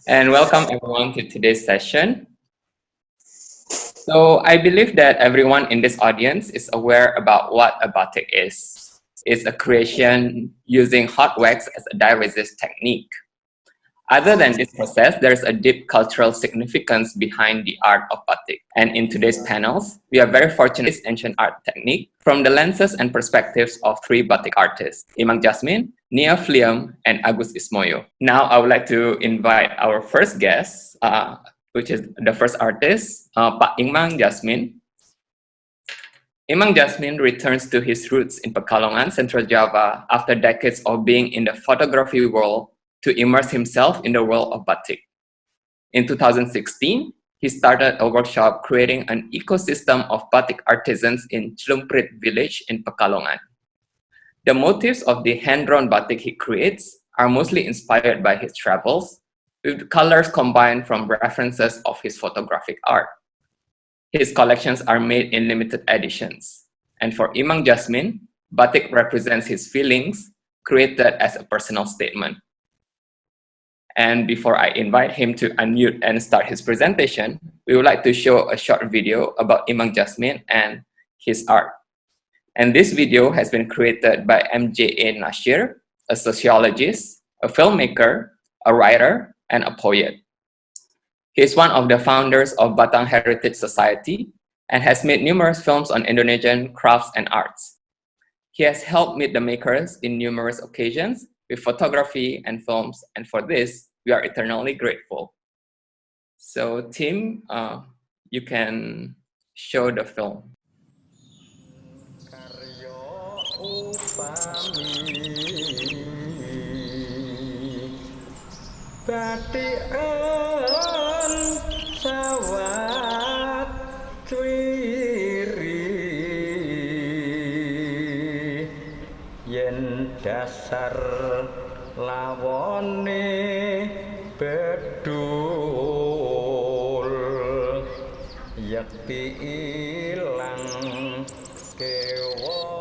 and welcome everyone to today's session. So I believe that everyone in this audience is aware about what a batik is. It's a creation using hot wax as a dye resist technique. Other than this process, there's a deep cultural significance behind the art of batik. And in today's panels, we are very fortunate this ancient art technique from the lenses and perspectives of three batik artists, Imang Jasmine, Nia Fliam, and Agus Ismoyo. Now I would like to invite our first guest, which is the first artist, Pak Imang Jasmine. Imang Jasmine returns to his roots in Pekalongan, Central Java, after decades of being in the photography world to immerse himself in the world of batik. In 2016, he started a workshop creating an ecosystem of batik artisans in Chlumprit village in Pekalongan. The motifs of the hand-drawn batik he creates are mostly inspired by his travels, with colors combined from references of his photographic art. His collections are made in limited editions. And for Imang Jasmine, batik represents his feelings, created as a personal statement. And before I invite him to unmute and start his presentation, we would like to show a short video about Imang Jasmine and his art. And this video has been created by MJA Nashir, a sociologist, a filmmaker, a writer, and a poet. He is one of the founders of Batang Heritage Society and has made numerous films on Indonesian crafts and arts. He has helped meet the makers in numerous occasions with photography and films, and for this, we are eternally grateful. So, Tim, you can show the film. Batikan sawat twiri yen dasar lawone bedul yakti ilang kewala.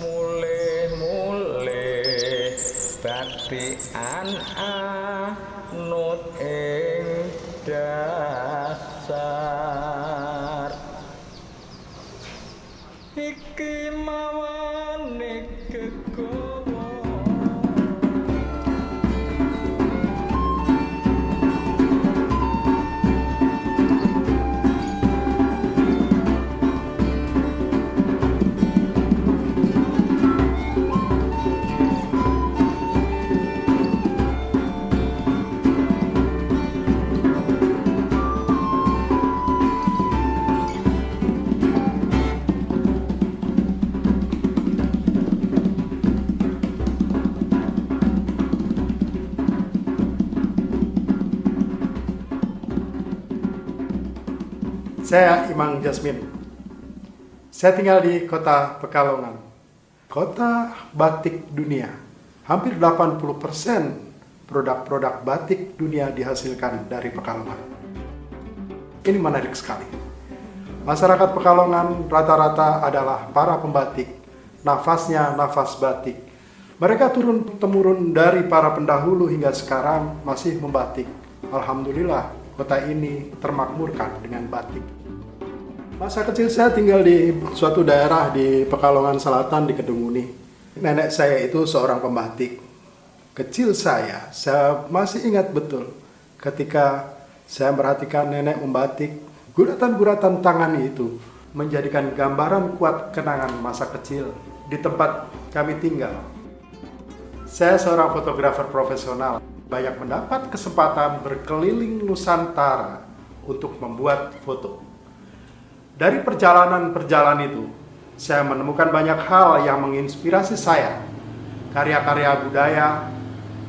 Mule batikan anut ing dasar iki mawane kegowo. Saya Imang Jasmine. Saya tinggal di kota Pekalongan, kota batik dunia. Hampir 80% produk-produk batik dunia dihasilkan dari Pekalongan. Ini menarik sekali. Masyarakat Pekalongan rata-rata adalah para pembatik, nafasnya nafas batik. Mereka turun-temurun dari para pendahulu hingga sekarang masih membatik. Alhamdulillah, kota ini termakmurkan dengan batik. Masa kecil saya tinggal di suatu daerah di Pekalongan Selatan di Kedunguni. Nenek saya itu seorang pembatik. Kecil saya masih ingat betul ketika saya merhatikan nenek membatik. Guratan-guratan tangan itu menjadikan gambaran kuat kenangan masa kecil di tempat kami tinggal. Saya seorang fotografer profesional, banyak mendapat kesempatan berkeliling Nusantara untuk membuat foto. Dari perjalanan itu, saya menemukan banyak hal yang menginspirasi saya. Karya-karya budaya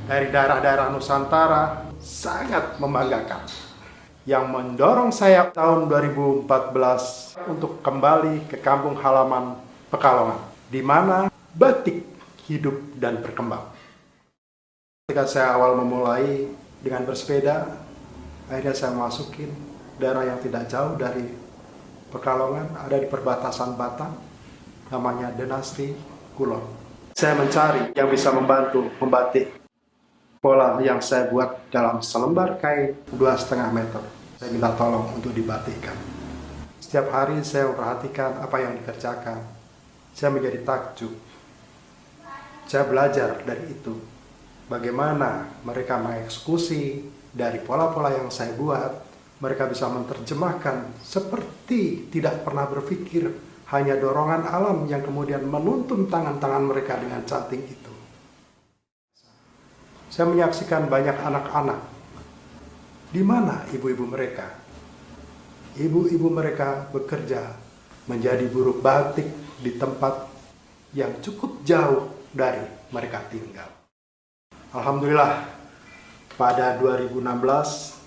dari daerah-daerah Nusantara sangat membanggakan. Yang mendorong saya tahun 2014 untuk kembali ke kampung halaman Pekalongan, di mana batik hidup dan berkembang. Ketika saya awal memulai dengan bersepeda, akhirnya saya masukin daerah yang tidak jauh dari Pekalongan, ada di perbatasan Batang. namanya dinasti Kulon. Saya mencari yang bisa membantu membatik pola yang saya buat dalam selembar kain 2,5 meter. Saya minta tolong untuk dibatikkan. Setiap hari saya memperhatikan apa yang dikerjakan. Saya menjadi takjub. Saya belajar dari itu. Bagaimana mereka mengeksekusi dari pola-pola yang saya buat. Mereka bisa menerjemahkan seperti tidak pernah berpikir, hanya dorongan alam yang kemudian menuntun tangan-tangan mereka dengan cantik itu. Saya menyaksikan banyak anak-anak. Di mana ibu-ibu mereka? Ibu-ibu mereka bekerja menjadi buruh batik di tempat yang cukup jauh dari mereka tinggal. Alhamdulillah, pada 2016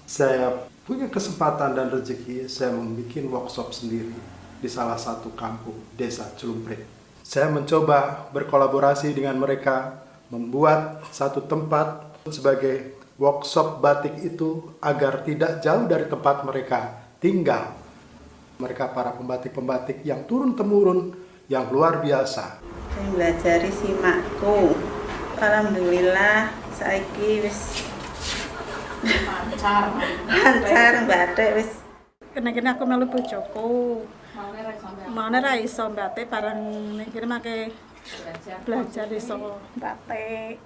saya punya kesempatan dan rezeki saya membuat workshop sendiri di salah satu kampung desa Celumprit. Saya mencoba berkolaborasi dengan mereka, membuat satu tempat sebagai workshop batik itu agar tidak jauh dari tempat mereka tinggal. Mereka para pembatik-pembatik yang turun-temurun yang luar biasa. Saya belajar si makku. Alhamdulillah saiki wis lancar batik wis. Kena-kena aku melu bojoku. Mana ra iso batik bareng iki make belajar iso batik.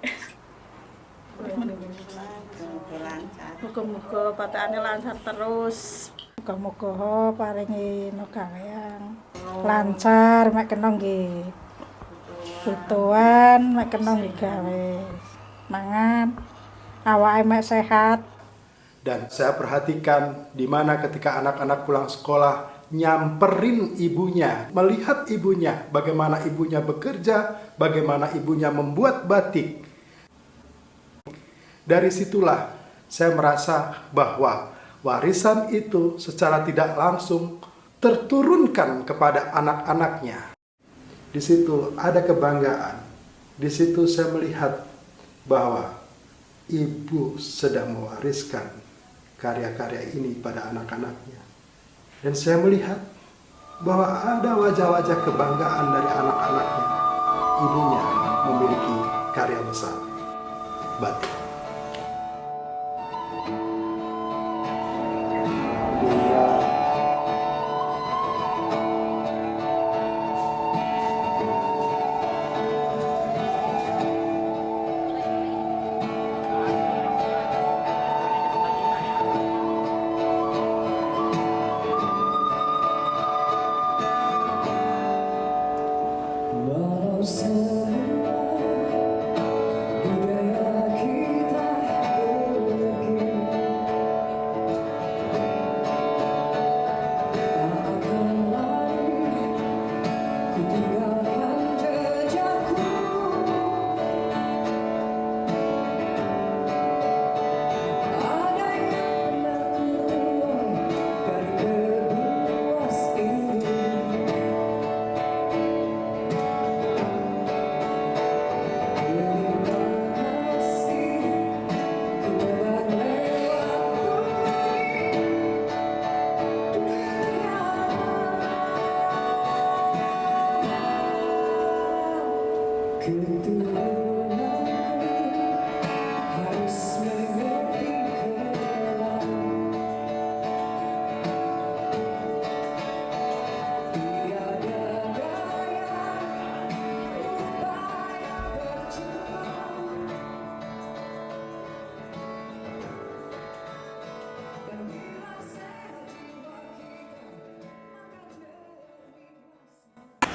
Muga-muga batikane lancar terus. Muga-muga paringi gawean lancar mek kena nggih. Butuhan mek kena nggih gawe. Mangan awake mek sehat. Dan saya perhatikan di mana ketika anak-anak pulang sekolah nyamperin ibunya, melihat ibunya, bagaimana ibunya bekerja, bagaimana ibunya membuat batik. Dari situlah saya merasa bahwa warisan itu secara tidak langsung terturunkan kepada anak-anaknya. Di situ ada kebanggaan. Di situ saya melihat bahwa ibu sedang mewariskan karya-karya ini pada anak-anaknya. Dan saya melihat bahwa ada wajah-wajah kebanggaan dari anak-anaknya. Ibunya memiliki karya besar, batik.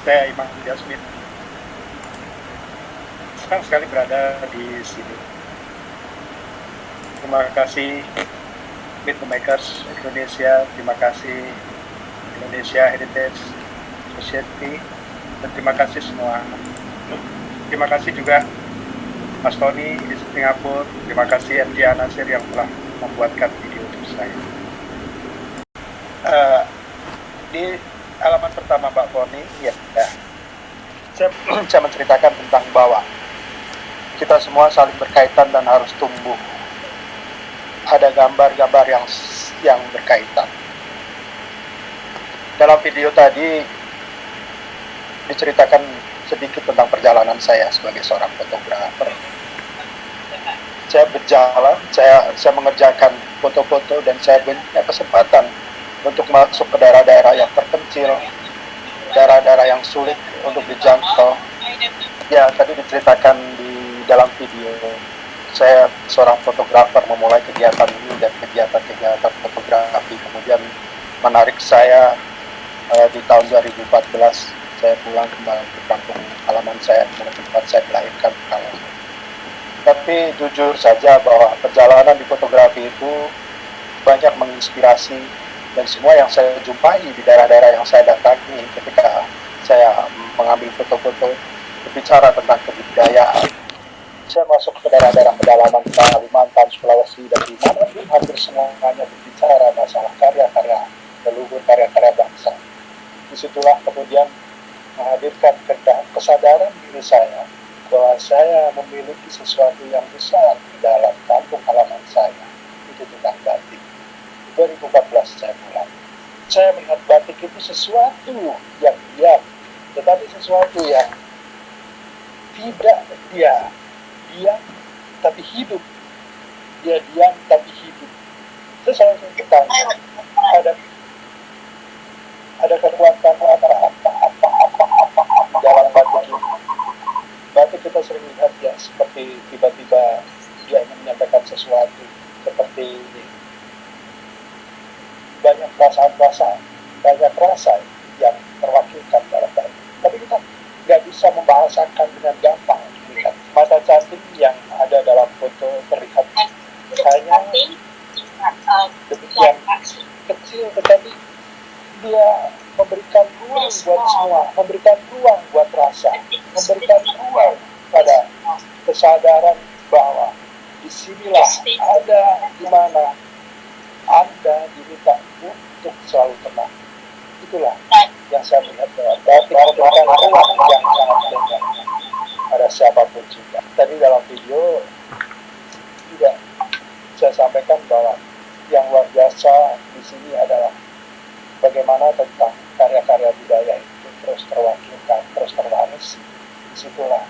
Saya Imam Yasmin. Senang sekali berada di sini. Terima kasih Tumbuh Mengakar Indonesia, terima kasih Indonesia Heritage Society, dan terima kasih semua. Terima kasih juga Mas Tony di Singapura, terima kasih MJ Nasir yang telah membuatkan video untuk saya. Di halaman pertama Mbak Poni, saya menceritakan tentang bahwa kita semua saling berkaitan dan harus tumbuh. Ada gambar-gambar yang berkaitan. Dalam video tadi diceritakan sedikit tentang perjalanan saya sebagai seorang fotografer. Saya berjalan, saya mengerjakan foto-foto dan saya punya kesempatan untuk masuk ke daerah-daerah yang terpencil, daerah-daerah yang sulit untuk dijangkau. Ya, tadi diceritakan di dalam video, saya seorang fotografer memulai kegiatan ini dan kegiatan fotografi kemudian menarik saya di tahun 2014. Saya pulang kembali ke kampung halaman saya, di tempat saya dilahirkan. Tapi jujur saja bahwa perjalanan di fotografi itu banyak menginspirasi, dan semua yang saya jumpai di daerah-daerah yang saya datangi ketika saya mengambil foto-foto berbicara tentang kebudayaan. Saya masuk ke daerah-daerah pedalaman Kalimantan, Sulawesi, dan dimanapun hampir semuanya berbicara masalah karya-karya leluhur, karya-karya bangsa. Disitulah kemudian menghadirkan kesadaran diri saya bahwa saya memiliki sesuatu yang besar di dalam kampung halaman saya, itu tentang batik. 2014 saya pulang. Saya melihat batik itu sesuatu yang diam, tetapi sesuatu yang tidak diam tapi hidup. Dia diam tapi hidup. Saya selalu bertanya, ada kekuatan di dalam batik ini. Batik kita sering lihat ya, seperti tiba-tiba dia ingin menyampaikan sesuatu, seperti banyak perasaan-perasaan, banyak rasa yang terwakilkan dalam batik. Tapi kita nggak bisa membahasakan dengan gampang. Lihat mata cantik yang ada dalam foto terlihat hanya demikian kecil, tetapi dia memberikan ruang buat semua, memberikan ruang buat rasa, memberikan ruang pada kesadaran bahwa disinilah ada di mana Anda diminta untuk selalu tenang. Itulah yang saya melihat bahwa batik memberikan ruang yang sangat lebar pada siapapun juga. Tadi dalam video juga saya sampaikan bahwa yang luar biasa di sini adalah bagaimana tentang karya-karya budaya itu terus terwakilkan, terus terwarisi. Disitulah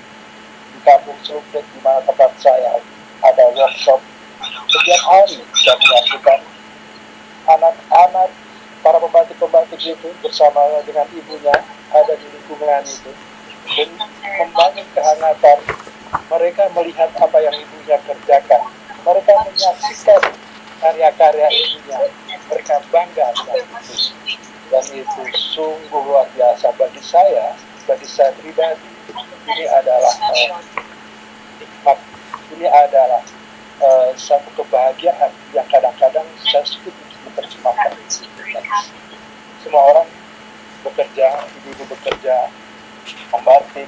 di kampung Selupit, di mana tempat saya ada workshop setiap hari, saya menyaksikan anak-anak para pembatik-pembatik itu bersama dengan ibunya ada di lingkungan itu dan membangun kehangatan. Mereka melihat apa yang ibunya kerjakan, mereka menyaksikan karya-karya ibunya, mereka bangga dengan itu. Dan itu sungguh luar biasa bagi saya pribadi. Ini adalah nikmat, ini adalah satu kebahagiaan yang kadang-kadang saya sulit untuk diterjemahkan. Semua orang bekerja, ibu-ibu bekerja, membatik,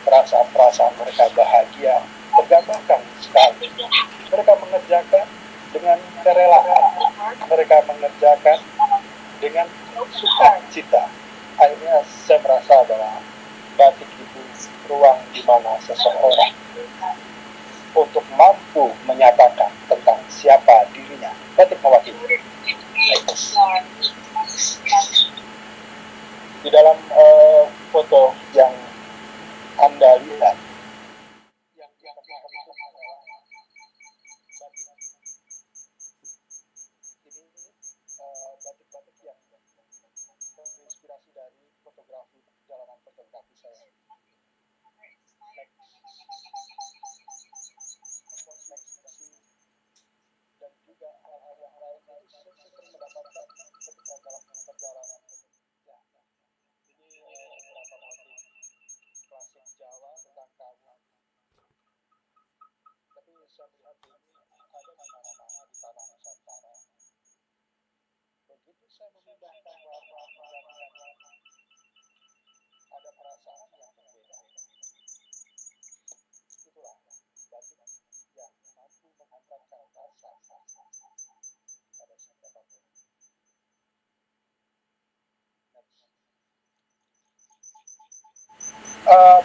perasaan-perasaan mereka bahagia, tergambarkan sekali. Mereka mengerjakan dengan kerelaan, mereka mengerjakan dengan sukacita. Akhirnya saya merasa bahwa batik itu ruang di mana seseorang untuk mampu menyatakan tentang siapa dirinya. Batik mewakili. Di dalam foto yang Anda lihat, yang batik-batik yang terinspirasi dari fotografi, perjalanan fotografi saya. Dan juga hal-hal yang lain itu saya sering mendapatkan ketika dalam perjalanan. Ya, ini beberapa motif klasik Jawa tentang kamu. Tapi saya melihat ini ada di mana-mana di tanah Nusantara. Begitu saya memindahkan warna ada perasaan yang berbeda. Itulah batik yang mampu menghantarkan rasa pada siapapun.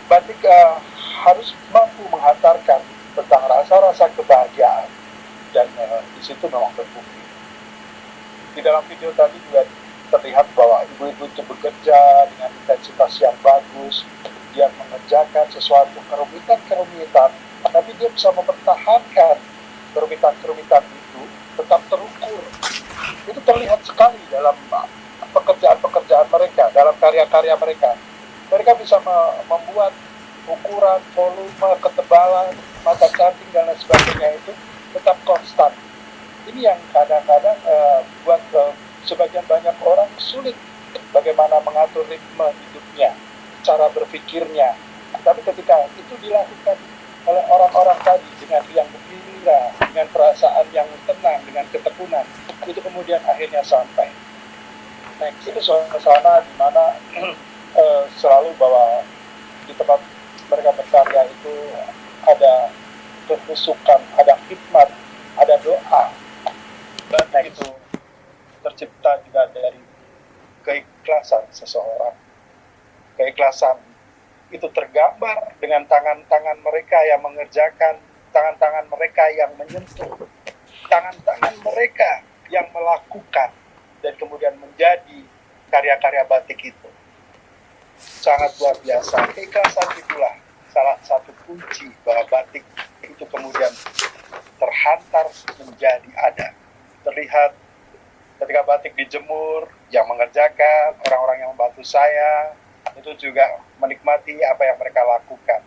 Batik harus mampu menghantarkan tentang rasa-rasa kebahagiaan, dan di situ memang terbukti. Di dalam video tadi juga terlihat bahwa ibu-ibu itu bekerja dengan intensitas yang bagus, dia mengerjakan sesuatu kerumitan, tapi dia bisa mempertahankan kerumitan itu tetap terukur. Itu terlihat sekali dalam pekerjaan-pekerjaan mereka, dalam karya-karya mereka. Mereka bisa membuat ukuran, volume, ketebalan, mata cantik, dan lain sebagainya itu tetap konstan. Ini yang kadang-kadang buat sebagian banyak orang sulit bagaimana mengatur ritme hidupnya, cara berpikirnya. Tapi ketika itu dilakukan oleh orang-orang tadi dengan riang gembira, dengan perasaan yang tenang, dengan ketekunan, itu kemudian akhirnya sampai. Next, itu suasana di mana selalu bahwa di tempat mereka berkarya itu ada kehusukan, ada hikmat, ada doa. Dan itu tercipta juga dari keikhlasan seseorang. Keikhlasan itu tergambar dengan tangan-tangan mereka yang mengerjakan, tangan-tangan mereka yang menyentuh, tangan-tangan mereka yang melakukan, dan kemudian menjadi karya-karya batik itu. Sangat luar biasa. Keikhlasan itulah salah satu kunci bahwa batik itu kemudian terhantar menjadi ada. Terlihat ketika batik dijemur, yang mengerjakan, orang-orang yang membantu saya, itu juga menikmati apa yang mereka lakukan.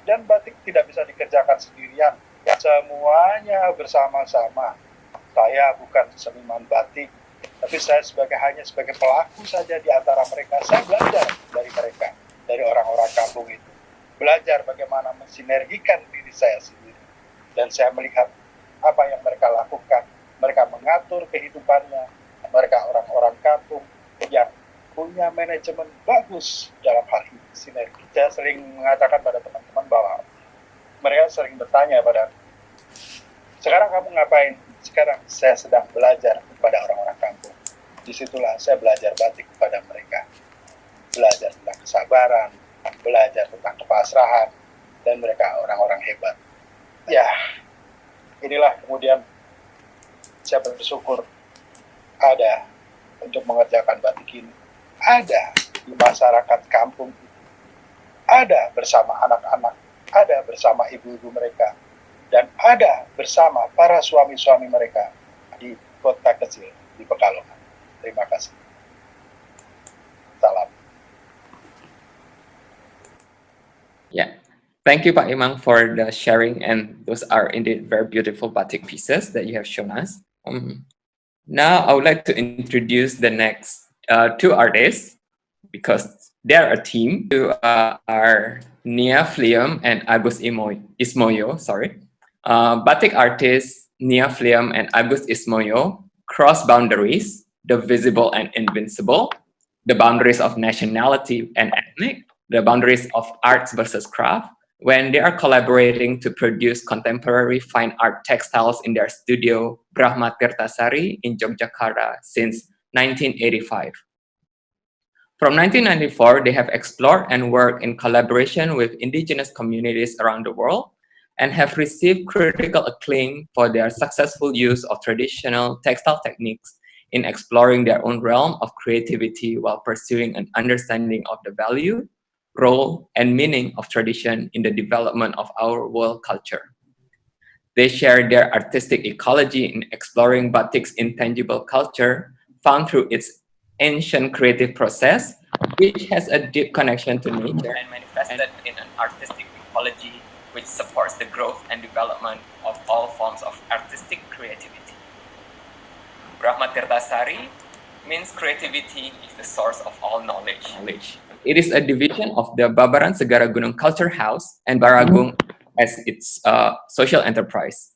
Dan batik tidak bisa dikerjakan sendirian, semuanya bersama-sama. Saya bukan seniman batik, tapi saya hanya sebagai pelaku saja di antara mereka. Saya belajar dari mereka, dari orang-orang kampung itu. Belajar bagaimana mensinergikan diri saya sendiri. Dan saya melihat apa yang mereka lakukan. Mereka mengatur kehidupannya. Mereka orang-orang kampung yang punya manajemen bagus dalam hal ini, sinergi. Saya sering mengatakan pada teman-teman bahwa mereka sering bertanya pada, sekarang kamu ngapain? Sekarang saya sedang belajar kepada orang-orang kampung. Disitulah saya belajar batik kepada mereka. Belajar tentang kesabaran, belajar tentang kepasrahan, dan mereka orang-orang hebat. Ya, inilah kemudian saya bersyukur ada untuk mengerjakan batik ini. Ada di masyarakat kampung itu. Ada bersama anak-anak, ada bersama ibu-ibu mereka, dan ada bersama para suami-suami mereka di kota kecil di Pekalongan. Terima kasih. Salam. Yeah. Thank you, Pak Imang, for the sharing, and those are indeed very beautiful batik pieces that you have shown us. Now, I would like to introduce the next two artists, because they're a team. Two are Nia Fliam and Agus Ismoyo. Batik artists Nia Fliam and Agus Ismoyo cross boundaries, the visible and invincible, the boundaries of nationality and ethnic, the boundaries of arts versus craft, when they are collaborating to produce contemporary fine art textiles in their studio Brahma Tirtasari in Yogyakarta since 1985. From 1994, they have explored and worked in collaboration with indigenous communities around the world and have received critical acclaim for their successful use of traditional textile techniques in exploring their own realm of creativity while pursuing an understanding of the value, role, and meaning of tradition in the development of our world culture. They share their artistic ecology in exploring batik's intangible culture found through its ancient creative process, which has a deep connection to nature and manifested in an artistic ecology which supports the growth and development of all forms of artistic creativity. Brahma Tirtasari means creativity is the source of all knowledge. It is a division of the Babaran Segara Gunung Culture House and Baragung as its social enterprise.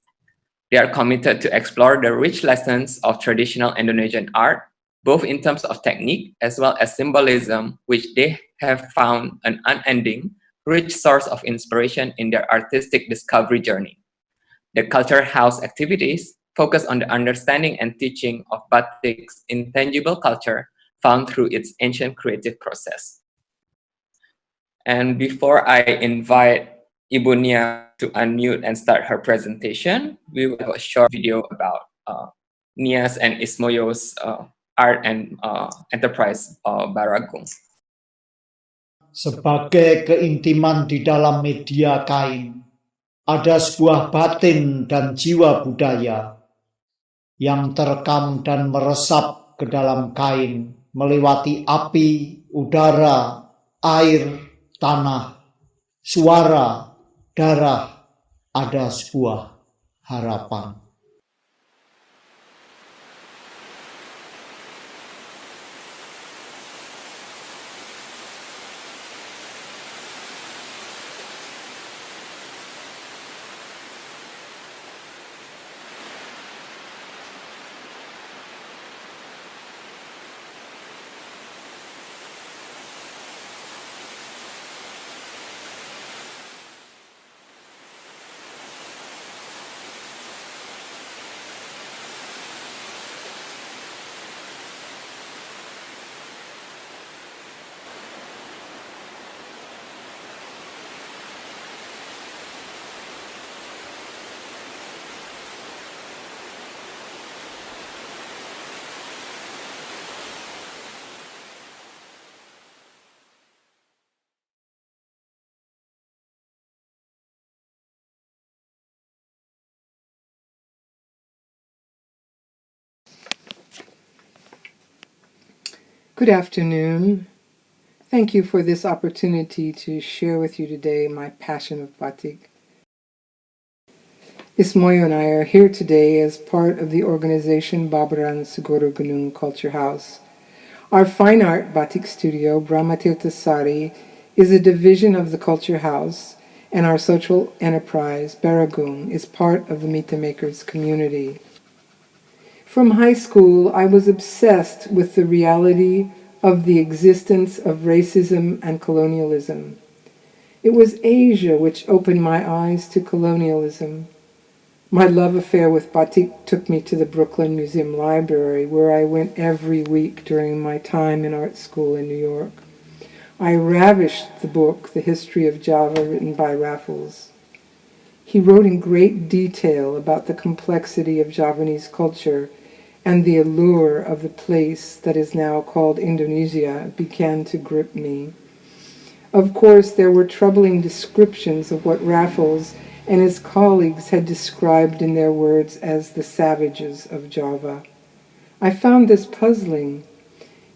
They are committed to explore the rich lessons of traditional Indonesian art, both in terms of technique as well as symbolism, which they have found an unending, rich source of inspiration in their artistic discovery journey. The Culture House activities focus on the understanding and teaching of batik's intangible culture found through its ancient creative process. And before I invite Ibu Nia to unmute and start her presentation, we will have a short video about Nia's and Ismoyo's art and enterprise Baragung. Sebagai keintiman di dalam media kain, ada sebuah batin dan jiwa budaya yang terekam dan meresap ke dalam kain melewati api, udara, air, tanah, suara, darah. Ada sebuah harapan. Good afternoon. Thank you for this opportunity to share with you today my passion of batik. Ismoyo and I are here today as part of the organization Babaran Segoro Gunung Culture House. Our fine art batik studio, Brahmatirtha Sari, is a division of the Culture House, and our social enterprise, Baragung, is part of the Meet the Makers community. From high school, I was obsessed with the reality of the existence of racism and colonialism. It was Asia which opened my eyes to colonialism. My love affair with batik took me to the Brooklyn Museum Library, where I went every week during my time in art school in New York. I ravished the book, The History of Java, written by Raffles. He wrote in great detail about the complexity of Javanese culture, and the allure of the place that is now called Indonesia began to grip me. Of course, there were troubling descriptions of what Raffles and his colleagues had described in their words as the savages of Java. I found this puzzling.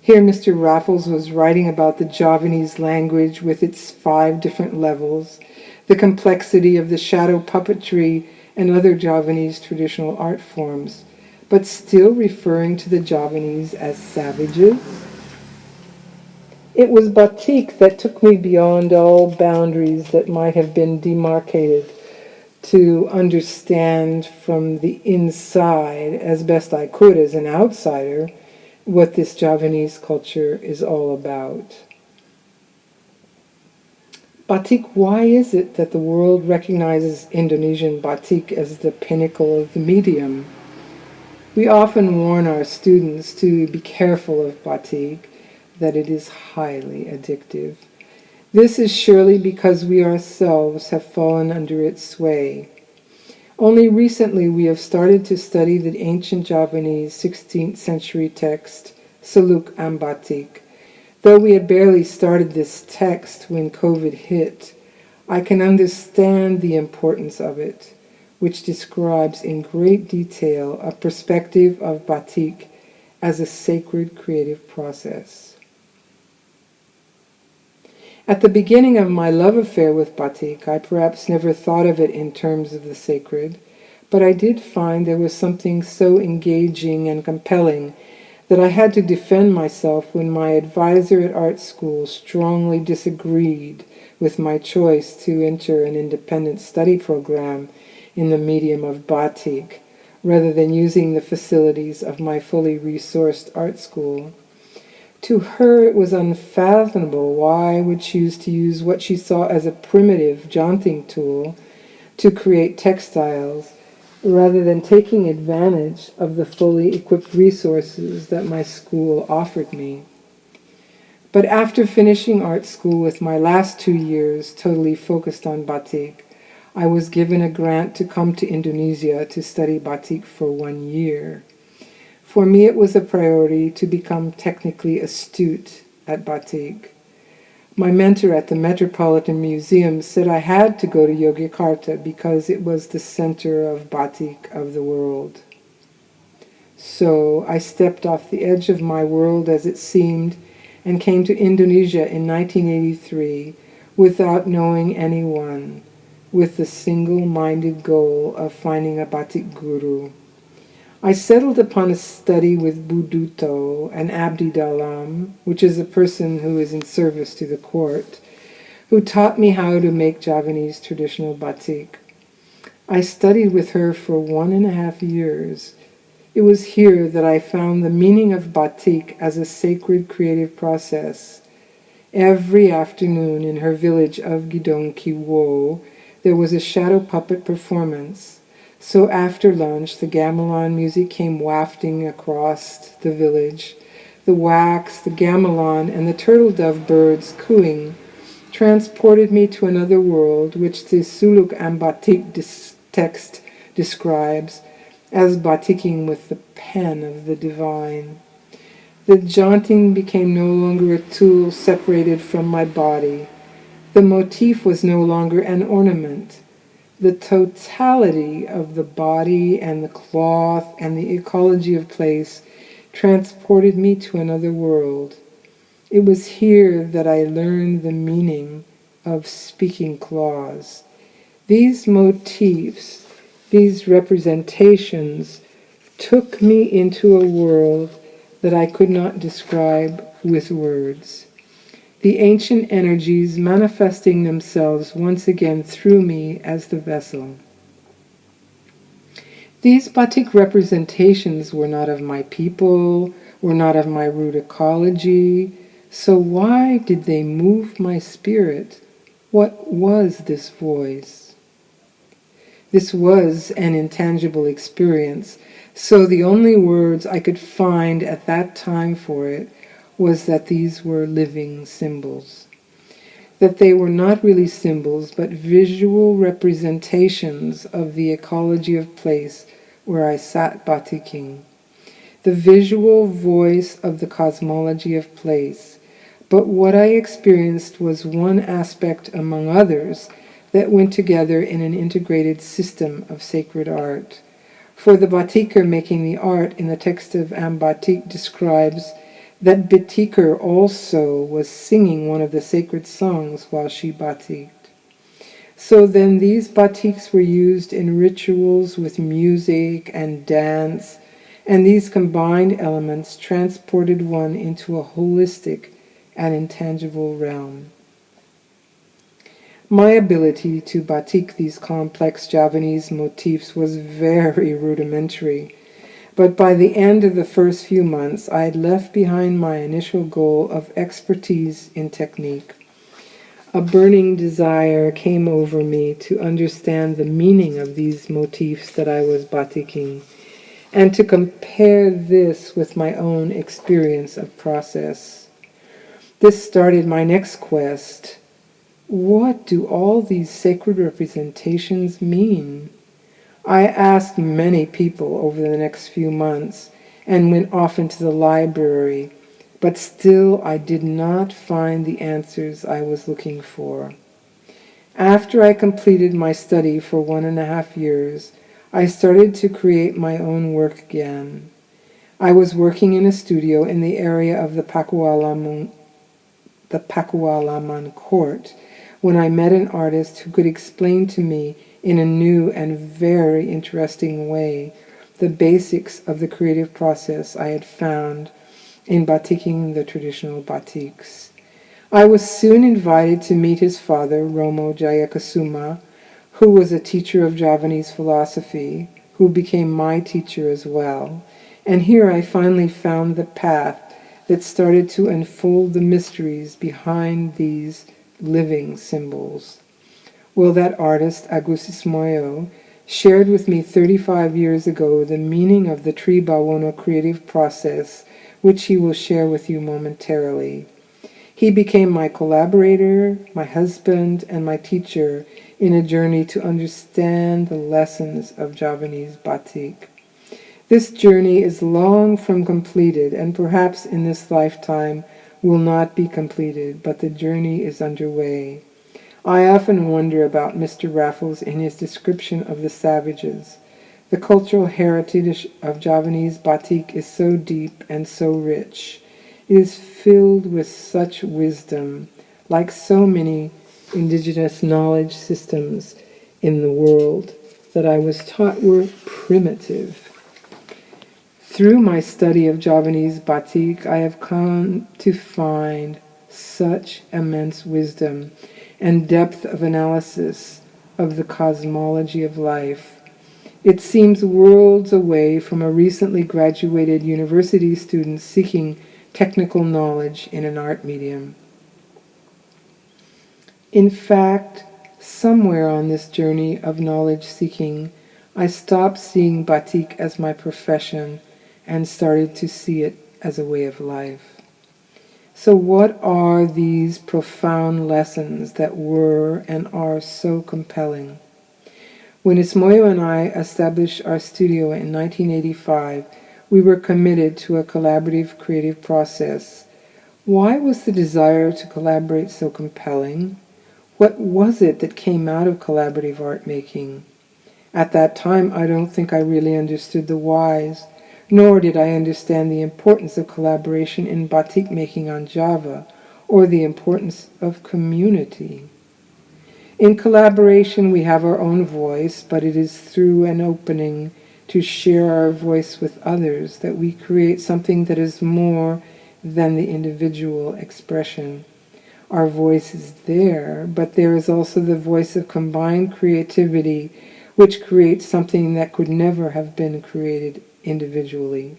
Here Mr. Raffles was writing about the Javanese language with its 5 different levels, the complexity of the shadow puppetry and other Javanese traditional art forms, but still referring to the Javanese as savages. It was batik that took me beyond all boundaries that might have been demarcated, to understand from the inside, as best I could as an outsider, what this Javanese culture is all about. Batik, why is it that the world recognizes Indonesian batik as the pinnacle of the medium? We often warn our students to be careful of batik, that it is highly addictive. This is surely because we ourselves have fallen under its sway. Only recently we have started to study the ancient Javanese 16th century text, Suluk Ambatik. Though we had barely started this text when COVID hit, I can understand the importance of it, which describes in great detail a perspective of batik as a sacred creative process. At the beginning of my love affair with batik, I perhaps never thought of it in terms of the sacred, but I did find there was something so engaging and compelling that I had to defend myself when my advisor at art school strongly disagreed with my choice to enter an independent study program in the medium of batik, rather than using the facilities of my fully resourced art school. To her it was unfathomable why I would choose to use what she saw as a primitive jaunting tool to create textiles, rather than taking advantage of the fully equipped resources that my school offered me. But after finishing art school with my last 2 years totally focused on batik, I was given a grant to come to Indonesia to study batik for 1 year. For me, it was a priority to become technically astute at batik. My mentor at the Metropolitan Museum said I had to go to Yogyakarta because it was the center of batik of the world. So I stepped off the edge of my world as it seemed and came to Indonesia in 1983 without knowing anyone, with the single-minded goal of finding a batik guru. I settled upon a study with Buduto, an abdi dalam, which is a person who is in service to the court, who taught me how to make Javanese traditional batik. I studied with her for 1.5 years. It was here that I found the meaning of batik as a sacred creative process. Every afternoon in her village of Gidong Kiwo, there was a shadow puppet performance. So after lunch, the gamelan music came wafting across the village. The wax, the gamelan, and the turtle dove birds cooing transported me to another world, which the Suluk and Batik text describes as batiking with the pen of the divine. The jaunting became no longer a tool separated from my body. The motif was no longer an ornament. The totality of the body and the cloth and the ecology of place transported me to another world. It was here that I learned the meaning of speaking clause. These motifs, these representations, took me into a world that I could not describe with words. The ancient energies manifesting themselves once again through me as the vessel. These batik representations were not of my people, were not of my root ecology, so why did they move my spirit? What was this voice? This was an intangible experience, so the only words I could find at that time for it was that these were living symbols, that they were not really symbols, but visual representations of the ecology of place where I sat batiking, the visual voice of the cosmology of place. But what I experienced was one aspect among others that went together in an integrated system of sacred art. For the batiker making the art in the text of Ambatik describes that batiker also was singing one of the sacred songs while she batiked. So then these batiks were used in rituals with music and dance, and these combined elements transported one into a holistic and intangible realm. My ability to batik these complex Javanese motifs was very rudimentary, but by the end of the first few months, I had left behind my initial goal of expertise in technique. A burning desire came over me to understand the meaning of these motifs that I was batiking, and to compare this with my own experience of process. This started my next quest. What do all these sacred representations mean? I asked many people over the next few months and went often to the library, but still I did not find the answers I was looking for. After I completed my study for 1.5 years, I started to create my own work again. I was working in a studio in the area of the Pakualaman court when I met an artist who could explain to me in a new and very interesting way the basics of the creative process I had found in batiking the traditional batiks. I was soon invited to meet his father, Romo Jayakasuma, who was a teacher of Javanese philosophy, who became my teacher as well. And here I finally found the path that started to unfold the mysteries behind these living symbols. Well, that artist, Agustis Moyo, shared with me 35 years ago the meaning of the Tree Bawono creative process, which he will share with you momentarily. He became my collaborator, my husband, and my teacher in a journey to understand the lessons of Javanese batik. This journey is long from completed, and perhaps in this lifetime will not be completed, but the journey is underway. I often wonder about Mr. Raffles in his description of the savages. The cultural heritage of Javanese batik is so deep and so rich. It is filled with such wisdom, like so many indigenous knowledge systems in the world that I was taught were primitive. Through my study of Javanese batik, I have come to find such immense wisdom and depth of analysis of the cosmology of life. It seems worlds away from a recently graduated university student seeking technical knowledge in an art medium. In fact, somewhere on this journey of knowledge seeking, I stopped seeing batik as my profession and started to see it as a way of life. So what are these profound lessons that were and are so compelling? When Ismoyo and I established our studio in 1985, we were committed to a collaborative creative process. Why was the desire to collaborate so compelling? What was it that came out of collaborative art making? At that time, I don't think I really understood the whys, nor did I understand the importance of collaboration in batik making on Java, or the importance of community. In collaboration, we have our own voice, but it is through an opening to share our voice with others that we create something that is more than the individual expression. Our voice is there, but there is also the voice of combined creativity, which creates something that could never have been created individually.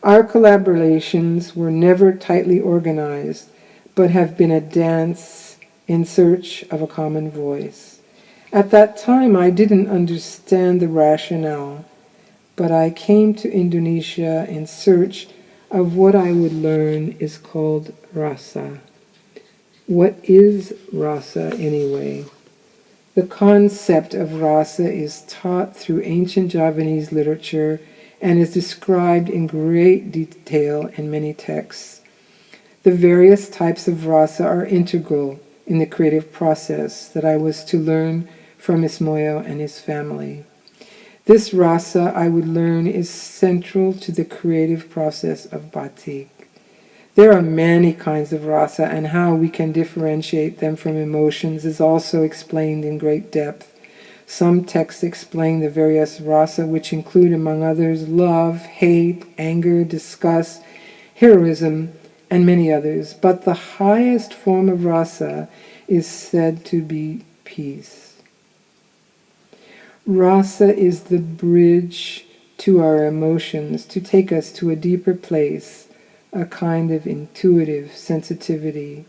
Our collaborations were never tightly organized, but have been a dance in search of a common voice. At that time, I didn't understand the rationale, but I came to Indonesia in search of what I would learn is called rasa. What is rasa anyway? The concept of rasa is taught through ancient Javanese literature and is described in great detail in many texts. The various types of rasa are integral in the creative process that I was to learn from Ismoyo and his family. This rasa I would learn is central to the creative process of batik. There are many kinds of rasa, and how we can differentiate them from emotions is also explained in great depth. Some texts explain the various rasa, which include, among others, love, hate, anger, disgust, heroism, and many others. But the highest form of rasa is said to be peace. Rasa is the bridge to our emotions, to take us to a deeper place, a kind of intuitive sensitivity.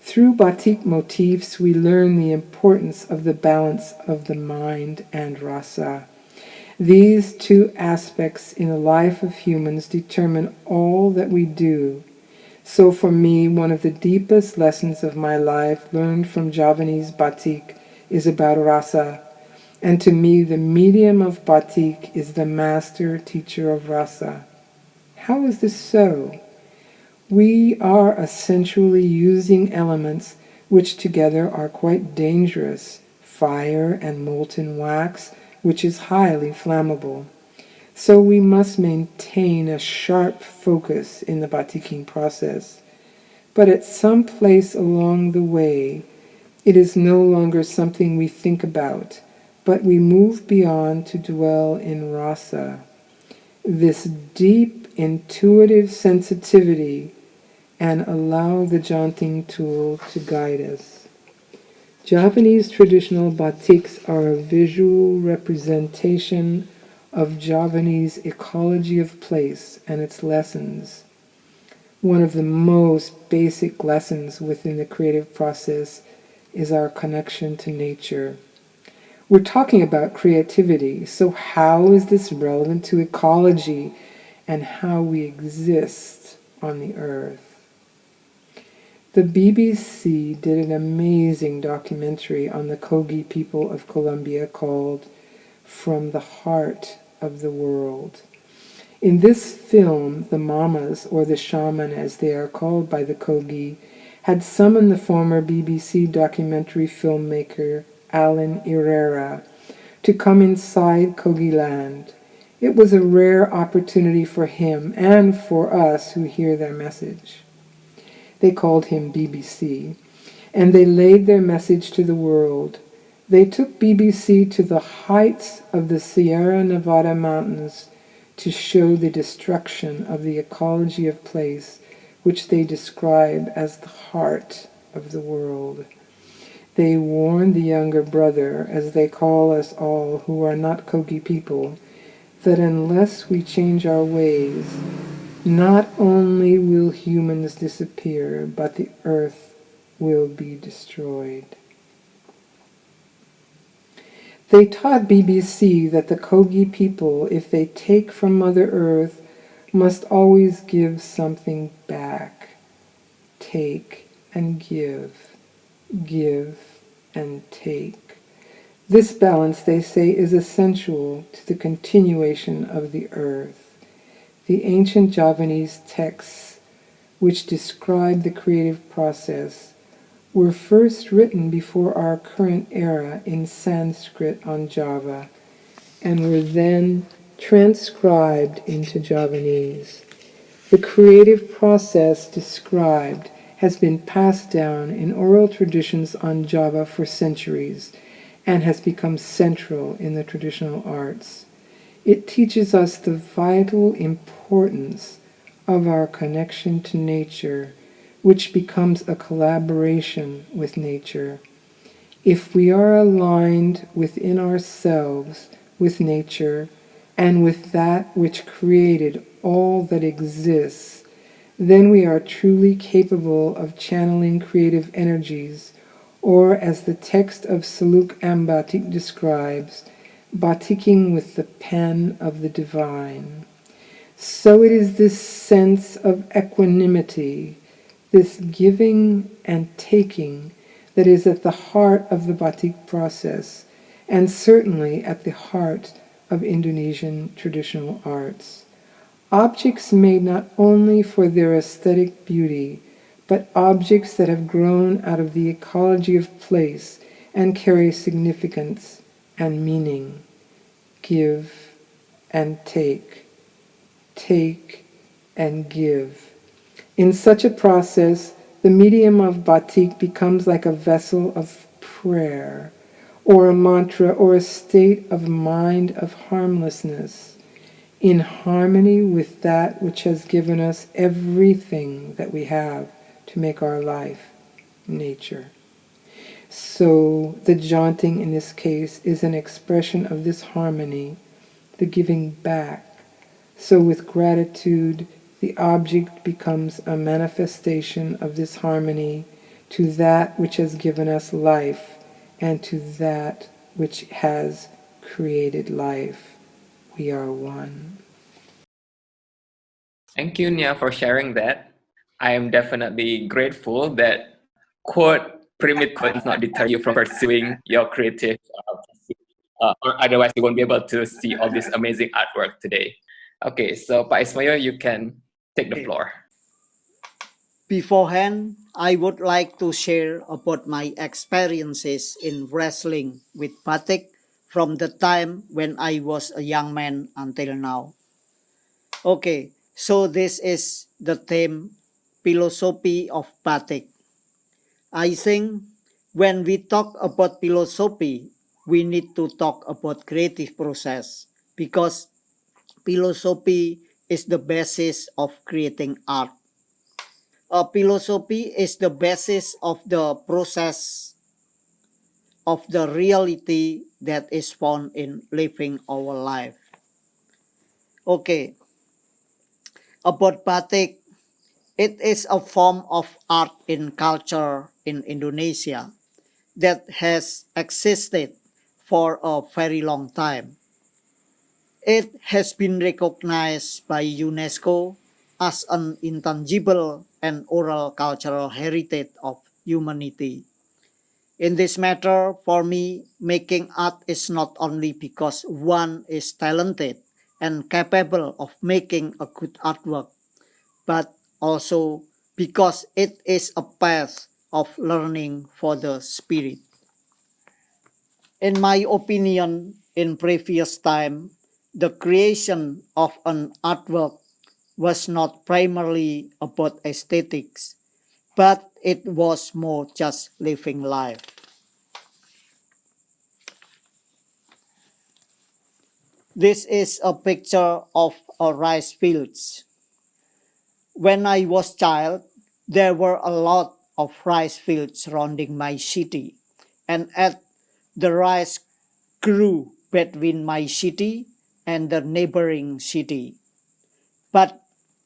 Through batik motifs, we learn the importance of the balance of the mind and rasa. These two aspects in the life of humans determine all that we do. So for me, one of the deepest lessons of my life learned from Javanese batik is about rasa. And to me, the medium of batik is the master teacher of rasa. How is this so? We are essentially using elements which together are quite dangerous, fire and molten wax, which is highly flammable. So we must maintain a sharp focus in the batiking process. But at some place along the way, it is no longer something we think about, but we move beyond to dwell in rasa, this deep intuitive sensitivity, and allow the janting tool to guide us. Javanese traditional batiks are a visual representation of Javanese ecology of place and its lessons. One of the most basic lessons within the creative process is our connection to nature. We're talking about creativity, so how is this relevant to ecology and how we exist on the earth? The BBC did an amazing documentary on the Kogi people of Colombia called From the Heart of the world. In this film, the mamas, or the shaman as they are called by the Kogi, had summoned the former BBC documentary filmmaker Alan Herrera to come inside Kogi land. It was a rare opportunity for him and for us who hear their message. They called him BBC, and they laid their message to the world. They took BBC to the heights of the Sierra Nevada mountains to show the destruction of the ecology of place, which they describe as the heart of the world. They warned the younger brother, as they call us all who are not Kogi people, that unless we change our ways, not only will humans disappear, but the earth will be destroyed. They taught BBC that the Kogi people, if they take from Mother Earth, must always give something back. Take and give and take. This balance, they say, is essential to the continuation of the earth. The ancient Javanese texts, which describe the creative process, were first written before our current era in Sanskrit on Java, and were then transcribed into Javanese. The creative process described has been passed down in oral traditions on Java for centuries and has become central in the traditional arts. It teaches us the vital importance of our connection to nature, which becomes a collaboration with nature. If we are aligned within ourselves with nature and with that which created all that exists, then we are truly capable of channeling creative energies, or as the text of Saluk Batik describes, batiking with the pen of the divine. So it is this sense of equanimity, this giving and taking, that is at the heart of the batik process, and certainly at the heart of Indonesian traditional arts. Objects made not only for their aesthetic beauty, but objects that have grown out of the ecology of place and carry significance and meaning. Give and take and give. In such a process, the medium of batik becomes like a vessel of prayer, or a mantra, or a state of mind of harmlessness, in harmony with that which has given us everything that we have to make our life, nature. So the jaunting in this case is an expression of this harmony, the giving back. So with gratitude, the object becomes a manifestation of this harmony to that which has given us life and to that which has created life. We are one. Thank you, Nia, for sharing that. I am definitely grateful that pyramid quote does not deter you from pursuing your creative pursuit, or otherwise you won't be able to see all this amazing artwork today. Okay, so Pak Ismail, you can take the floor. Beforehand, I would like to share about my experiences in wrestling with batik from the time when I was a young man until now. Okay, so this is the theme, philosophy of batik. I think when we talk about philosophy, we need to talk about creative process, because philosophy is the basis of creating art. Philosophy is the basis of the process of the reality that is found in living our life. Okay, about batik, it is a form of art in culture in Indonesia that has existed for a very long time. It has been recognized by UNESCO as an intangible and oral cultural heritage of humanity. In this matter, for me, making art is not only because one is talented and capable of making a good artwork, but also because it is a path of learning for the spirit. In my opinion, in previous time, the creation of an artwork was not primarily about aesthetics, but it was more just living life. This is a picture of a rice fields. When I was child, there were a lot of rice fields surrounding my city, and at the rice grew between my city and the neighboring city. But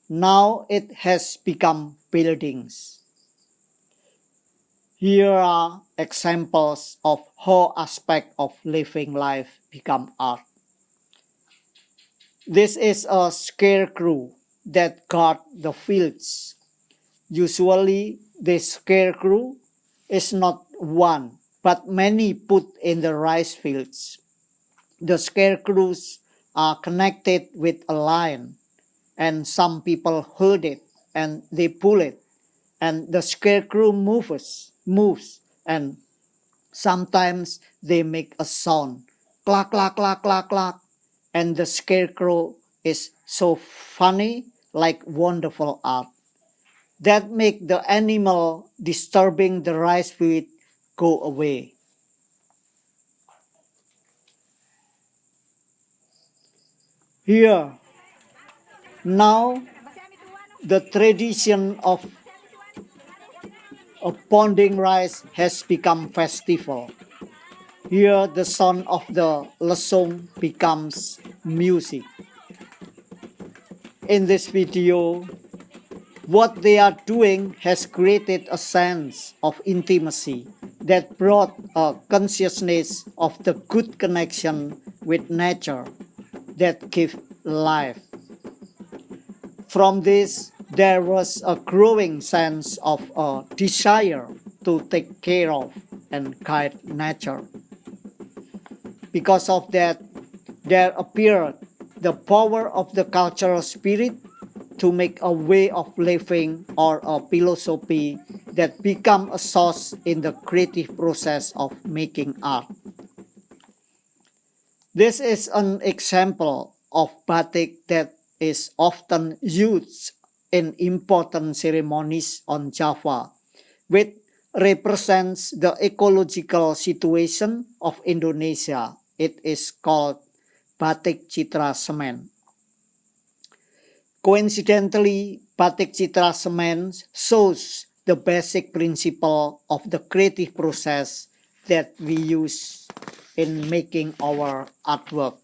now it has become buildings. Here are examples of how aspects of living life become art. This is a scarecrow that guard the fields. Usually, this scarecrow is not one, but many put in the rice fields. The scarecrows are connected with a line, and some people hold it and they pull it, and the scarecrow moves, and sometimes they make a sound, clack, clack, clack, clack, clack, and the scarecrow is so funny, like wonderful art, that make the animal disturbing the rice field go away. Here, now, the tradition of pounding rice has become festival. Here, the sound of the lesung becomes music. In this video, what they are doing has created a sense of intimacy that brought a consciousness of the good connection with nature that gives life. From this, there was a growing sense of a desire to take care of and guide nature. Because of that, there appeared the power of the cultural spirit to make a way of living or a philosophy that become a source in the creative process of making art. This is an example of batik that is often used in important ceremonies on Java, which represents the ecological situation of Indonesia. It is called batik citra semen. Coincidentally, batik citra semen shows the basic principle of the creative process that we use in making our artwork.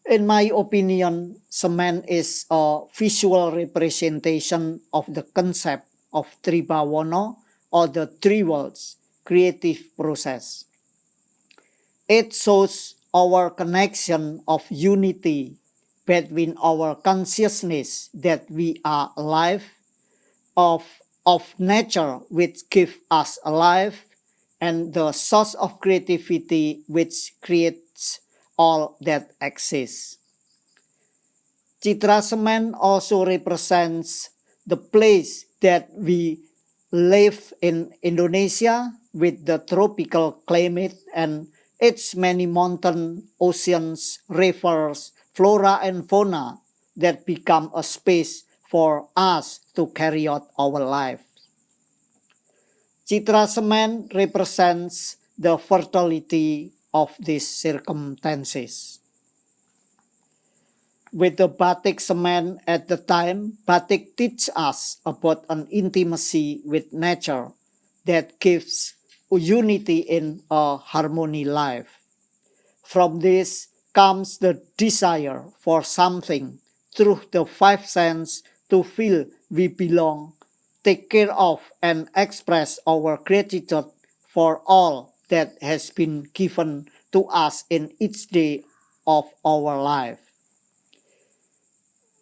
In my opinion, semen is a visual representation of the concept of tribawana or the three worlds creative process. It shows our connection of unity between our consciousness that we are alive, of nature which gives us alive, and the source of creativity which creates all that exists. Citra semen also represents the place that we live in Indonesia with the tropical climate and its many mountains, oceans, rivers, flora and fauna that become a space for us to carry out our life. Citra semen represents the fertility of these circumstances. With the batik semen at the time, batik teaches us about an intimacy with nature that gives unity in a harmony life. From this comes the desire for something through the five senses to feel we belong, take care of, and express our gratitude for all that has been given to us in each day of our life.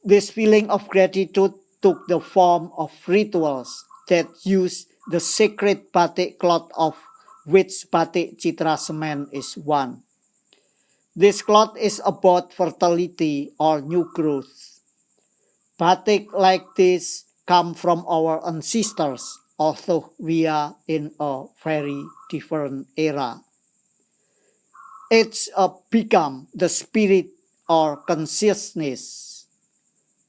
This feeling of gratitude took the form of rituals that use the sacred batik cloth of which batik citra semen is one. This cloth is about fertility or new growth. Batik like this come from our ancestors, although we are in a very different era. It's become the spirit or consciousness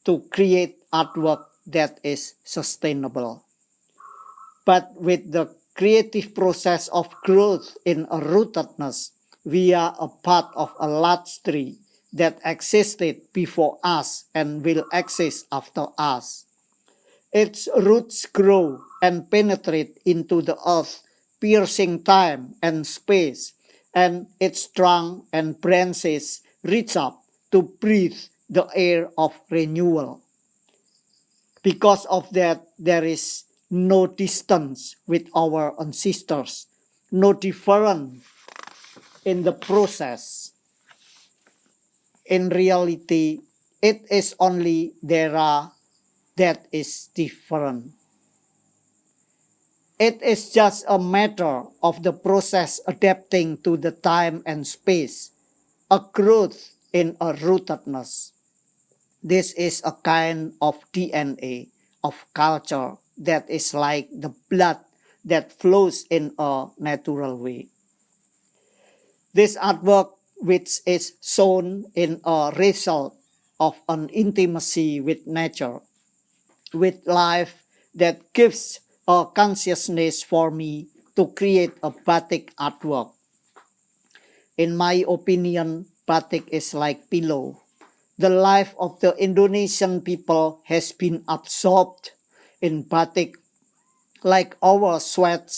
to create artwork that is sustainable. But with the creative process of growth in a rootedness, we are a part of a large tree that existed before us and will exist after us. Its roots grow and penetrate into the earth, piercing time and space, and its trunk and branches reach up to breathe the air of renewal. Because of that, there is no distance with our ancestors, no difference in the process. In reality, it is only there that is different. It is just a matter of the process adapting to the time and space, a growth in a rootedness. This is a kind of DNA of culture that is like the blood that flows in a natural way. This artwork, which is shown in a result of an intimacy with nature, with life, that gives a consciousness for me to create a batik artwork. In my opinion, batik is like pillow. The life of the Indonesian people has been absorbed in batik, like our sweat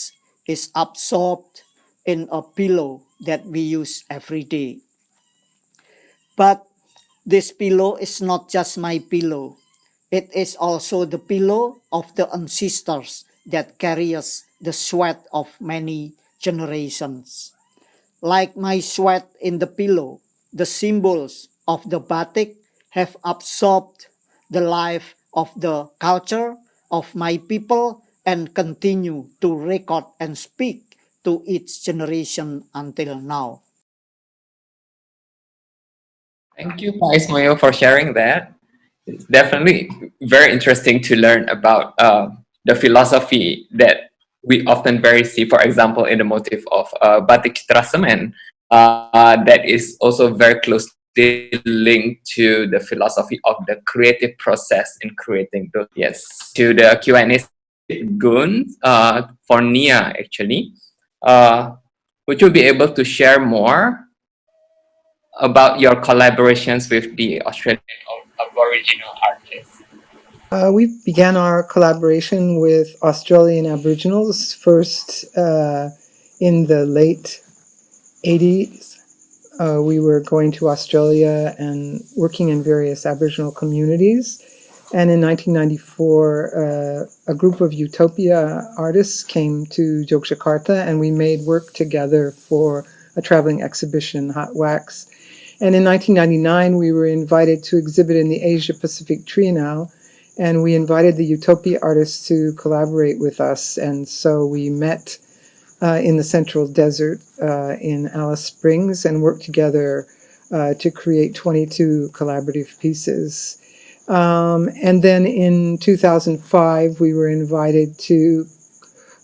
is absorbed in a pillow that we use every day. But this pillow is not just my pillow. It is also the pillow of the ancestors that carries the sweat of many generations. Like my sweat in the pillow, the symbols of the batik have absorbed the life of the culture of my people and continue to record and speak to each generation until now. Thank you, Pak Ismail, for sharing that. It's definitely very interesting to learn about the philosophy that we often very see, for example, in the motif of batik citra semen, that is also very closely linked to the philosophy of the creative process in creating those. Yes, to the Q&A, Gun, for Nia, actually. Would you be able to share more about your collaborations with the Australian Aboriginal artists? We began our collaboration with Australian Aboriginals first in the late 80s. We were going to Australia and working in various Aboriginal communities. And in 1994, a group of Utopia artists came to Yogyakarta and we made work together for a traveling exhibition, Hot Wax. And in 1999, we were invited to exhibit in the Asia Pacific Triennale, and we invited the Utopia artists to collaborate with us. And so we met in the Central Desert in Alice Springs and worked together to create 22 collaborative pieces. And then in 2005, we were invited to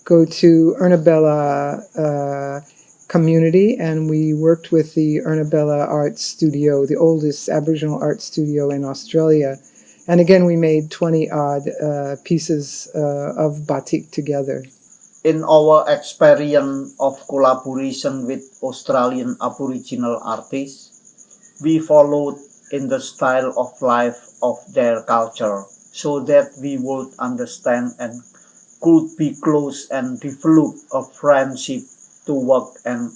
go to Ernabella community, and we worked with the Ernabella Art Studio, the oldest Aboriginal art studio in Australia. And again, we made 20-odd pieces of batik together. In our experience of collaboration with Australian Aboriginal artists, we followed in the style of life of their culture so that we would understand and could be close and develop a friendship to work and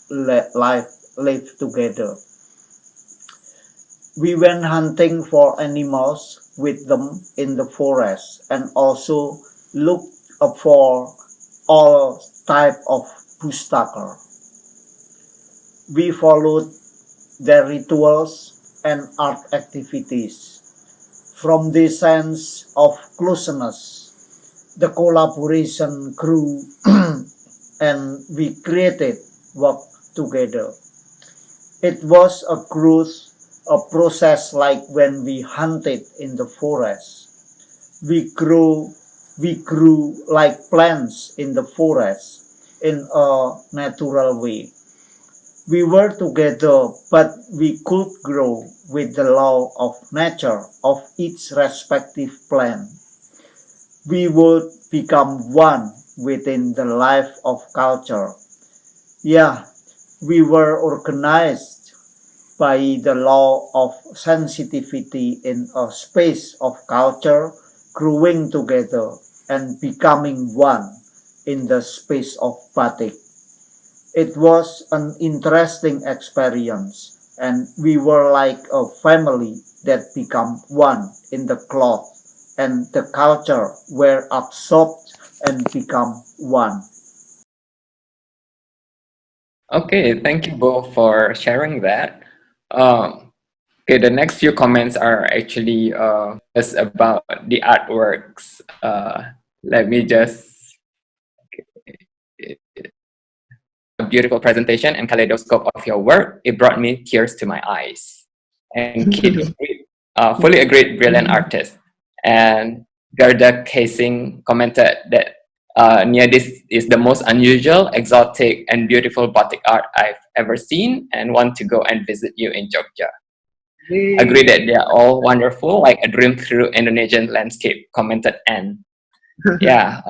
live together. We went hunting for animals with them in the forest and also looked for all type of bushtucker. We followed their rituals and art activities. From this sense of closeness, the collaboration grew and we created work together. It was a growth, a process like when we hunted in the forest. We grew like plants in the forest in a natural way. We were together, but we could grow with the law of nature of each respective plant. We would become one within the life of culture. Yeah, we were organized by the law of sensitivity in a space of culture, growing together and becoming one in the space of batik. It was an interesting experience, and we were like a family that became one in the cloth, and the culture were absorbed and become one. Okay, thank you both for sharing that. Okay, the next few comments are actually just about the artworks. Let me just a beautiful presentation and kaleidoscope of your work. It brought me tears to my eyes. And Kid fully agreed, brilliant artist. And Gerda Casing commented that Nia, this is the most unusual, exotic, and beautiful batik art I've ever seen, and want to go and visit you in Jogja. Agree that they are all wonderful, like a dream through Indonesian landscape, commented Anne. Yeah.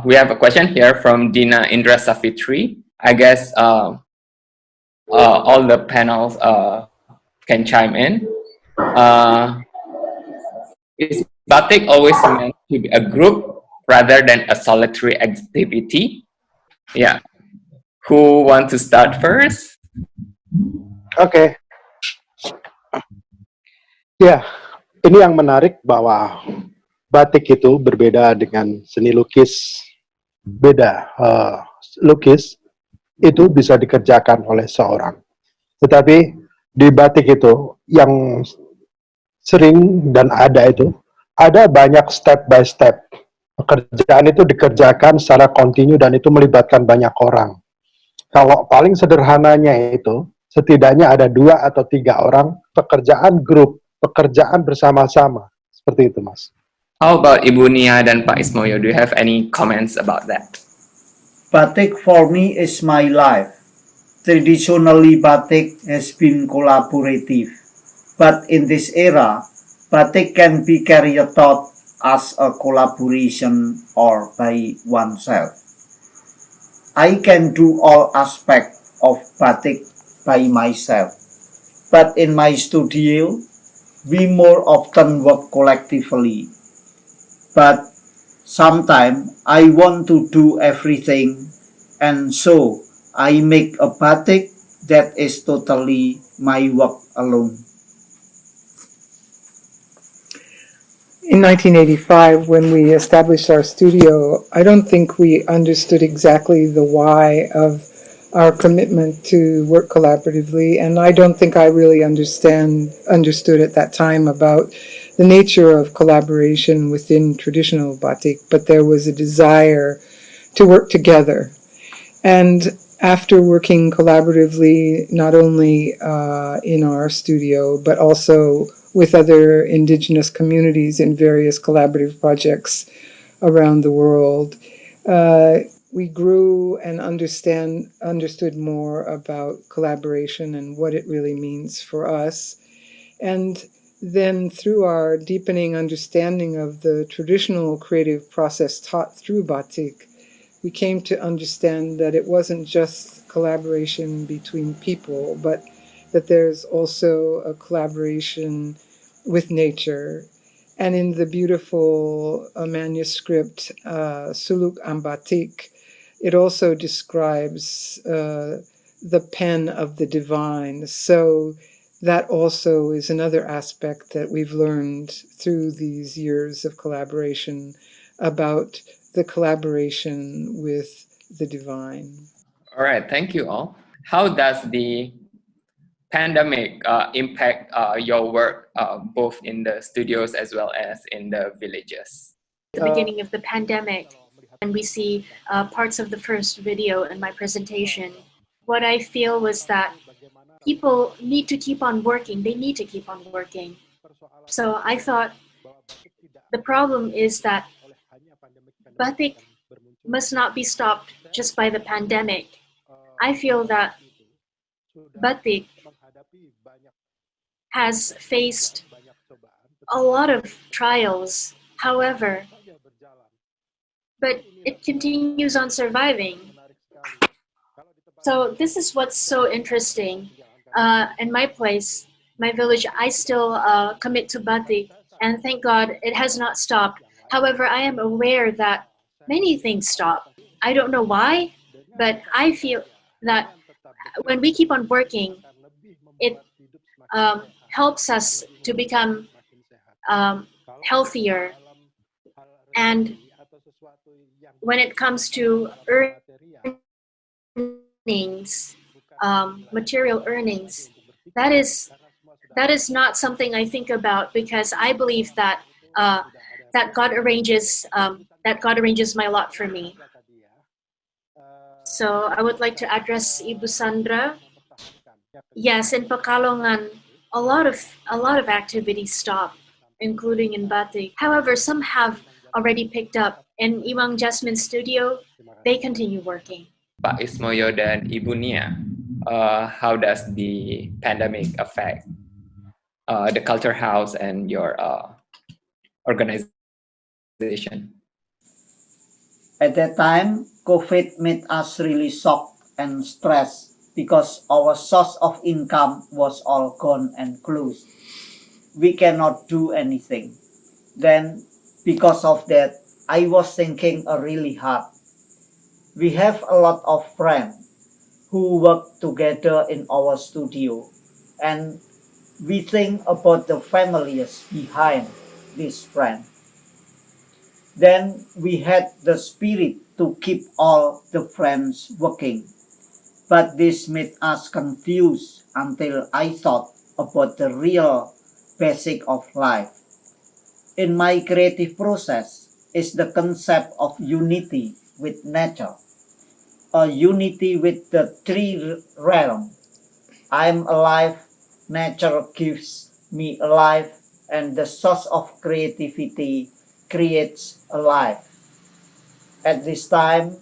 We have a question here from Dina Indra Safitri. I guess all the panels can chime in. Is batik always meant to be a group rather than a solitary activity? Yeah. Who want to start first? Oke, ya, ini yang menarik bahwa batik itu berbeda dengan seni lukis. Beda, lukis itu bisa dikerjakan oleh seorang. Tetapi di batik itu yang sering dan ada banyak step by step. Pekerjaan itu dikerjakan secara kontinu dan itu melibatkan banyak orang. Kalau paling sederhananya itu, setidaknya ada 2 atau 3 orang, pekerjaan grup, pekerjaan bersama-sama. Seperti itu, Mas. How about Ibu Nia dan Pak Ismoyo? Do you have any comments about that? Batik for me is my life. Traditionally, batik has been collaborative, but in this era, batik can be carried out as a collaboration or by oneself. I can do all aspects of batik by myself, but in my studio, we more often work collectively. But sometimes I want to do everything, and so I make a batik that is totally my work alone. In 1985, when we established our studio, I don't think we understood exactly the why of our commitment to work collaboratively, and I don't think I really understood at that time about the nature of collaboration within traditional batik, but there was a desire to work together. And after working collaboratively, not only in our studio, but also with other indigenous communities in various collaborative projects around the world, we grew and understood more about collaboration and what it really means for us. And then through our deepening understanding of the traditional creative process taught through batik, we came to understand that it wasn't just collaboration between people, but that there's also a collaboration with nature. And in the beautiful manuscript Suluk Ambatik, it also describes the pen of the divine. So that also is another aspect that we've learned through these years of collaboration about the collaboration with the divine. All right, thank you all. How does the pandemic impact your work both in the studios as well as in the villages? The beginning of the pandemic, and we see parts of the first video in my presentation. what I feel was that people need to keep on working. They need to keep on working. So I thought the problem is that batik must not be stopped just by the pandemic. I feel that batik has faced a lot of trials. However, but it continues on surviving. So this is what's so interesting. In my place, my village, I still commit to batik, and thank God it has not stopped. However, I am aware that many things stop. I don't know why, but I feel that when we keep on working, it helps us to become healthier. And when it comes to earnings, material earnings, that is not something I think about, because I believe that that God arranges my lot for me. So I would like to address Ibu Sandra. Yes, in Pekalongan, a lot of activities stop, including in batik. However, some have already picked up. In Iwang Jasmine Studio, they continue working. Pak Ismoyo dan Ibu Nia, how does the pandemic affect the culture house and your organization? At that time, COVID made us really shocked and stressed because our source of income was all gone and closed. We cannot do anything. Then, because of that, I was thinking really hard. We have a lot of friends who work together in our studio, and we think about the families behind this friend. Then we had the spirit to keep all the friends working. But this made us confused until I thought about the real basic of life. In my creative process is the concept of unity with nature, a unity with the three realms. I'm alive, nature gives me alive, and the source of creativity creates a life. At this time,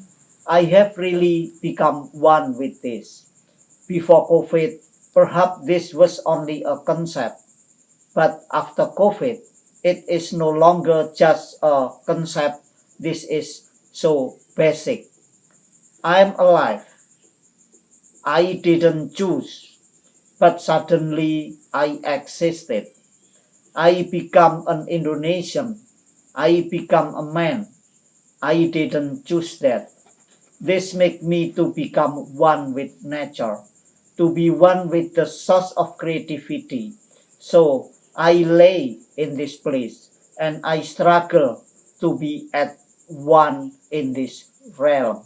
I have really become one with this. Before COVID, perhaps this was only a concept, but after COVID, it is no longer just a concept. This is so basic. I'm alive. I didn't choose, but suddenly I existed. I become an Indonesian. I become a man. I didn't choose that. This makes me to become one with nature, to be one with the source of creativity. So I lay in this place and I struggle to be at one in this realm.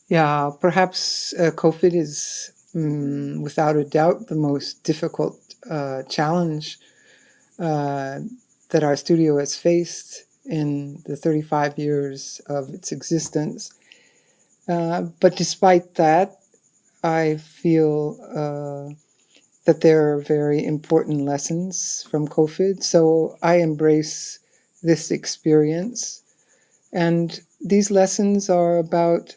Yeah, perhaps COVID is without a doubt the most difficult challenge that our studio has faced in the 35 years of its existence. But despite that, I feel that there are very important lessons from COVID. So I embrace this experience. And these lessons are about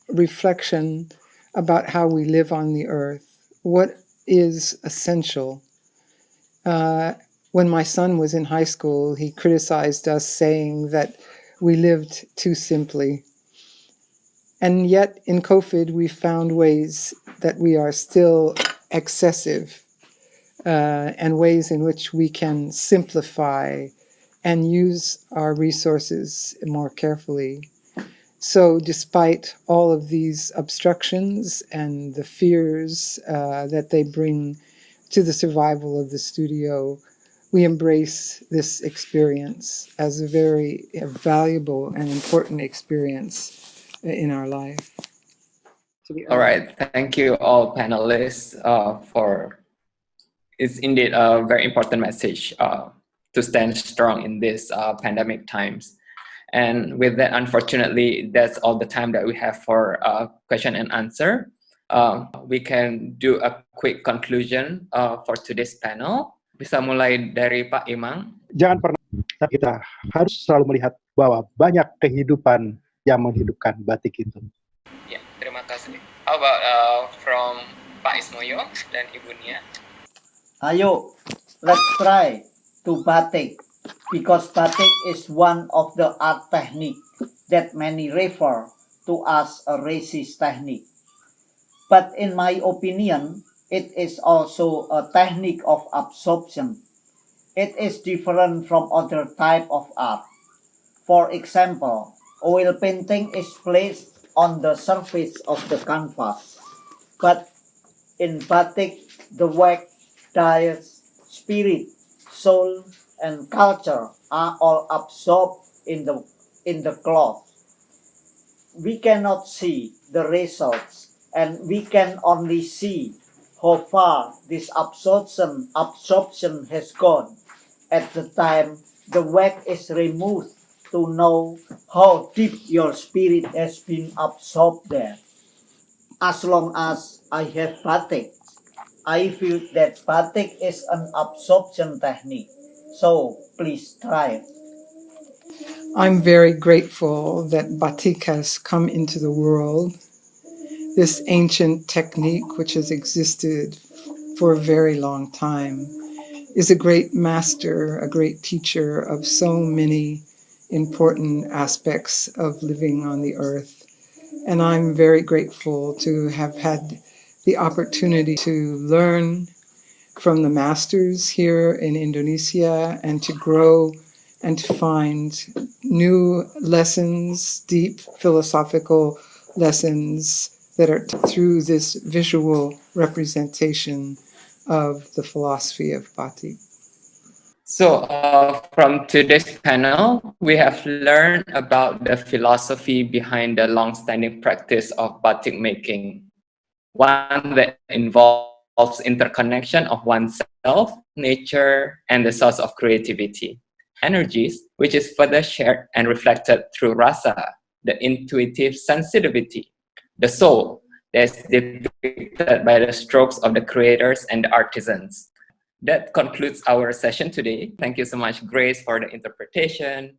reflection about how we live on the earth, what is essential. When my son was in high school, he criticized us, saying that we lived too simply. And yet in COVID, we found ways that we are still excessive and ways in which we can simplify and use our resources more carefully. So despite all of these obstructions and the fears that they bring to the survival of the studio, we embrace this experience as a very valuable and important experience in our life. All right, thank you all panelists for, it's indeed a very important message to stand strong in these pandemic times. And with that, unfortunately, that's all the time that we have for question and answer. We can do a quick conclusion for today's panel. Bisa mulai dari Pak Imang. Jangan pernah, kita harus selalu melihat bahwa banyak kehidupan yang menghidupkan batik itu. Ya, terima kasih. How about from Pak Ismoyo dan Ibu Nia? Ayo, let's try to batik, because batik is one of the art technique that many refer to as a racist technique. But in my opinion, it is also a technique of absorption. It is different from other type of art. For example, oil painting is placed on the surface of the canvas, but in batik, the wax, dyes, spirit, soul, and culture are all absorbed in the cloth. We cannot see the results, and we can only see how far this absorption has gone at the time the wax is removed, to know how deep your spirit has been absorbed there. As long as I have batik, I feel that batik is an absorption technique. So please try it. I'm very grateful that batik has come into the world. This ancient technique, which has existed for a very long time, is a great master, a great teacher of so many important aspects of living on the earth. And I'm very grateful to have had the opportunity to learn from the masters here in Indonesia and to grow and to find new lessons, deep philosophical lessons that are through this visual representation of the philosophy of batik. So from today's panel, we have learned about the philosophy behind the long-standing practice of batik making, one that involves interconnection of oneself, nature, and the source of creativity, energies, which is further shared and reflected through rasa, the intuitive sensitivity, the soul that is depicted by the strokes of the creators and the artisans. That concludes our session today. Thank you so much, Grace, for the interpretation.